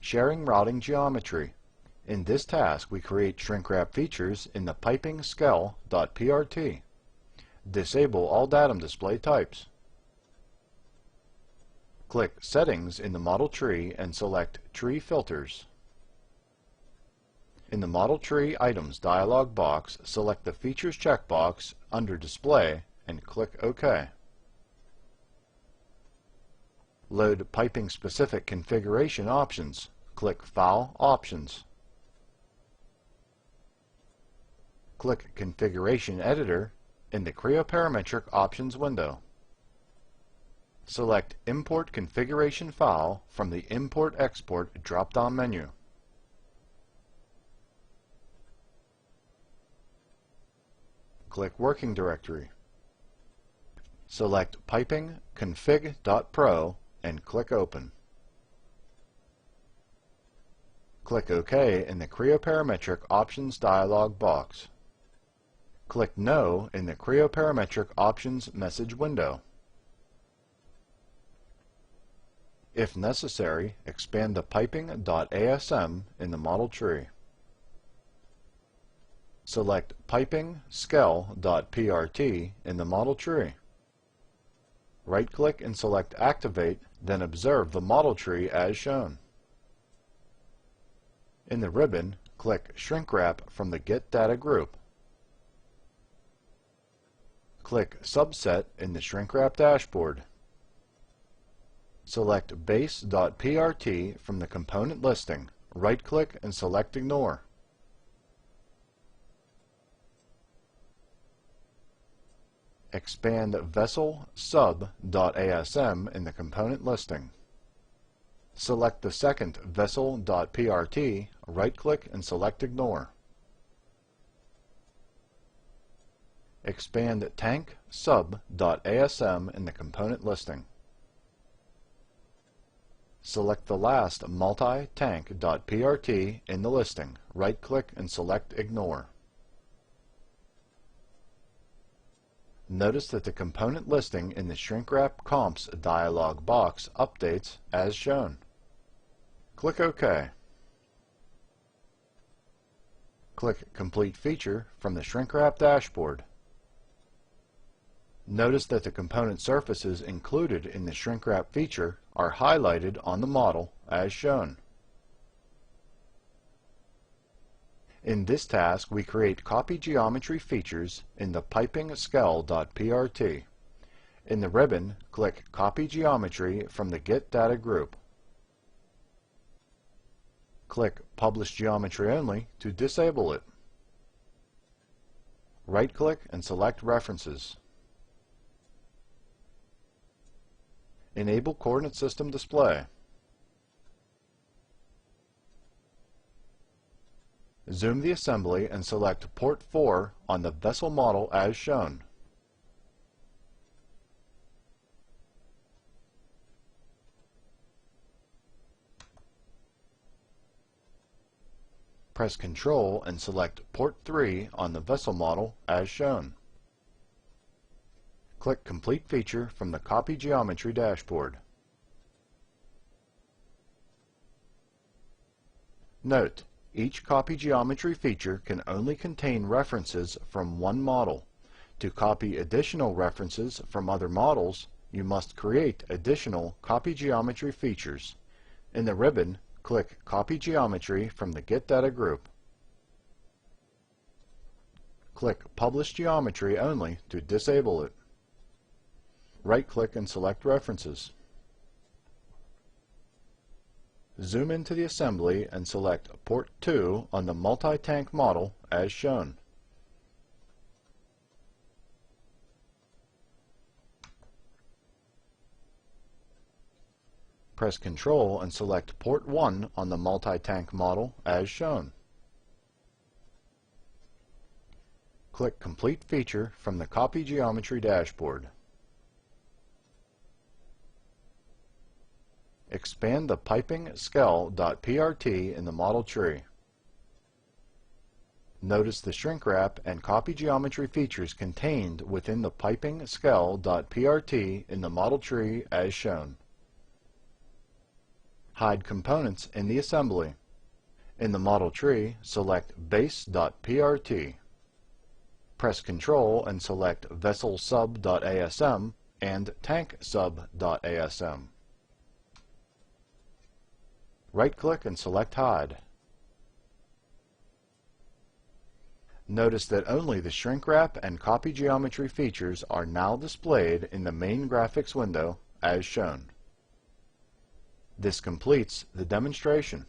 Sharing routing geometry. In this task, we create shrink wrap features in the piping scale.prt. Disable all datum display types. Click Settings in the model tree and select Tree Filters. In the Model Tree Items dialog box, select the Features checkbox under Display and click OK. Load piping-specific configuration options. Click File Options. Click Configuration Editor in the Creo Parametric Options window. Select Import Configuration File from the Import-Export drop-down menu. Click Working Directory. Select Piping config.pro and click Open. Click OK in the Creo Parametric Options dialog box. Click No in the Creo Parametric Options message window. If necessary, expand the piping.asm in the model tree. Select Piping Scale.prt in the model tree. Right-click and select Activate, then observe the model tree as shown. In the ribbon, click Shrink Wrap from the Get Data group. Click Subset in the Shrink Wrap dashboard. Select Base.prt from the component listing. Right-click and select Ignore. Expand Vessel Sub.asm in the component listing. Select the second Vessel.prt, right-click and select Ignore. Expand Tank Sub.asm in the component listing. Select the last multi-tank.prt in the listing. Right-click and select Ignore. Notice that the component listing in the Shrink Wrap Comps dialog box updates as shown. Click OK. Click Complete Feature from the Shrink Wrap dashboard. Notice that the component surfaces included in the Shrink Wrap feature are highlighted on the model as shown. In this task, we create copy geometry features in the piping scale.prt. In the ribbon, click Copy Geometry from the Get Data group. Click Publish Geometry Only to disable it. Right-click and select References. Enable Coordinate System Display. Zoom the assembly and select Port 4 on the vessel model as shown. Press Ctrl and select Port 3 on the vessel model as shown. Click Complete Feature from the Copy Geometry dashboard. Note: each copy geometry feature can only contain references from one model. To copy additional references from other models, you must create additional copy geometry features. In the ribbon, click Copy Geometry from the Get Data group. Click Publish Geometry Only to disable it. Right-click and select References. Zoom into the assembly and select Port 2 on the multi-tank model as shown. Press Ctrl and select Port 1 on the multi-tank model as shown. Click Complete Feature from the Copy Geometry dashboard. Expand the piping scale.prt in the model tree. Notice the shrink wrap and copy geometry features contained within the piping scale.prt in the model tree as shown. Hide components in the assembly. In the model tree, select base.prt. Press Ctrl and select vesselsub.asm and tanksub.asm. Right-click and select Hide. Notice that only the shrink wrap and copy geometry features are now displayed in the main graphics window as shown. This completes the demonstration.